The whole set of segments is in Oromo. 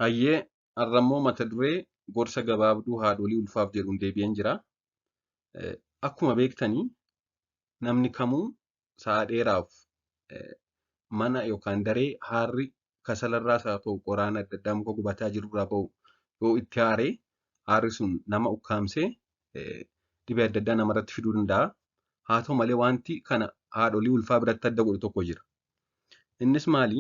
Hayyee har'ammoo mata duree gorsa gabaabduu haadholii ulfaaf jedhuun deebi'een jira. Akkuma beektanii namni kamuu sa'a dheeraaf mana yookaan daree aarri kasalarraas haa ta'u qoraan adda addaa muka gubataa jirurraa bahu yoo itti aare aarri sun nama ukkaamsee dhibee adda addaa namarratti fiduu danda'a. Haa ta'u malee wanti kana haadholii ulfaa biratti adda godhu tokko jira. Innis maali?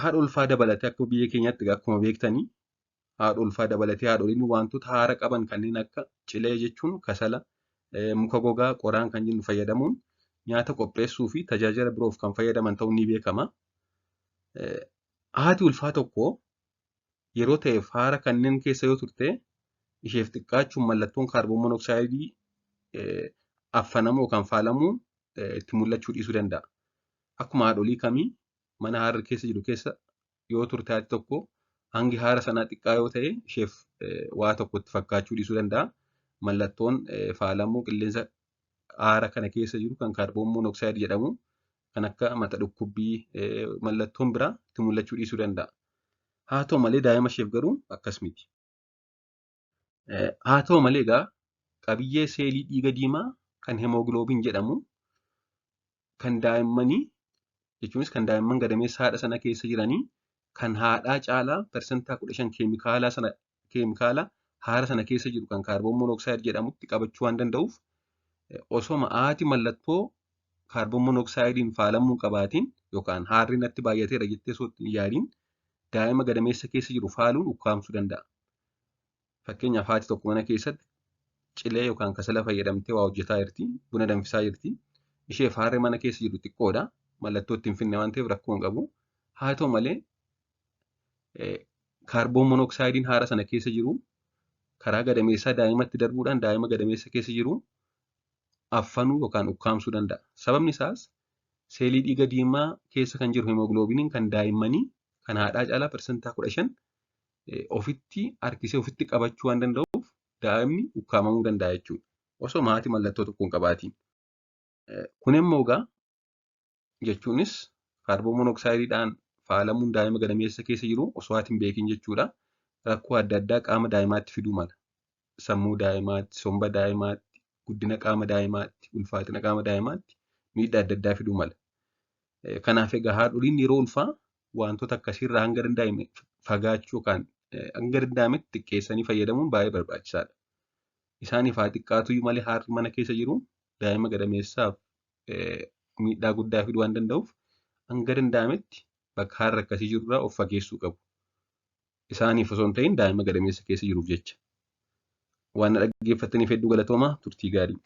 Haadha ulfaa dabalatee akka biyya keenyaatti akkuma beektanii haadha ulfaa dabalatee haadholiin wantoota haara qaban kanneen akka cilee jechuun kasala, muka gogaa, qoraan kan jennu fayyadamuun nyaata qopheessuu fi tajaajila biroof kan fayyadaman ta'uun ni beekama. Haati ulfaa tokko yeroo ta'eef haara kanneen keessa yoo turte isheef xiqqaachuun mallattoon kaarboon monoksaayidii affanamuu yookaan faalamuu itti mul'achuu dhiisuu danda'a. Akkuma haadholii kamii mana haarri keessa jiru keessa yoo turte haati tokko hangi haara sanaa xiqqaa yoo ta'e isheef waa tokko itti fakkaachuu dhiisuu danda'a. Mallattoon faalamuu qilleensa haara kana keessa jiru kan kaarboon monoksaayidii jedhamu kan akka mata dhukkubbii mallattoon biraa itti mul'achuu dhiisuu danda'a. Haa ta'u malee daa'ima isheef garuu akkas miti. Haa ta'u malee egaa qabiyyee seelii dhiiga diimaa kan hemoogiloobiin jedhamu kan daa'immanii jechuunis kan daa'imman gadameessa haadha sana keessa jiranii kan haadhaa caalaa persentaa 15 keemikaala haara sana keessa jiru kan kaarboon monoksaayidii jedhamutti qabachuu waan danda'uuf osoma haati mallattoo kaarboon monoksaaydiin faalamuu qabaatiin yookaan haarri natti baay'ateera jettee osoo hin yaadiin daa'ima gadameessa keessa jiru faaluun ukkaamsuu danda'a. Fakkeenyaaf haati tokko mana keessatti cilee yookaan kasala fayyadamtee waa hojjetaa jirti, buna danfisaa jirti. Isheef haarri mana keessa jiru xiqqoodha. Mallattoo itti hin finne waan ta'eef rakkoo hin qabu. Haa ta'u malee kaarboon monoksaaydiin haara sana keessa jiru karaa gadameessaa daa'imatti darbuudhaan daa'ima gadameessa keessa jiru affanuu yookaan ukkaamsuu danda'a. Sababni isaas seelii dhiiga diimaa keessa kan jiru hemoogiloobiiniin kan daa'immanii kan haadhaa caalaa persentaa 15 ofitti harkisee ofitti qabachuu waan danda'uuf daa'imni ukkaamamuu danda'a jechuudha. Osoo haati mallattoo tokko hin qabaatiin. Kun immoo egaa jechuunis kaarboon monoksaaydiidhaan faalamuun daa'ima gadameessa keessa jiru osoo haati hin beekin jechuudha. Rakkoo adda addaa qaama daa'imaatti fiduu mala. Sammuu daa'imaatti, somba daa'imaatti, guddina qaama daa'imaatti, ulfaatina qaama daa'imaatti miidhaa adda addaa fiduu mala. Kanaaf egaa haadholiin yeroo ulfaa wantoota akkasiirraa hanga danda'ame fagaachuu yookaan hanga danda'ametti xiqqeessanii fayyadamuun baay'ee barbaachisaadha. Isaaniif haa xiqqaatuyyuu malee haarri mana keessa jiru daa'ima gadameessaaf miidhaa guddaa fiduu waan danda'uuf hanga danda'ametti bakka haarri akkasii jirurraa of fageessuu qabu. Isaaniif osoo hin ta'in daa'ima gadameessa keessa jiruuf jecha. Waan dhaggeeffattaniif hedduu galatoomaa turtii gaarii.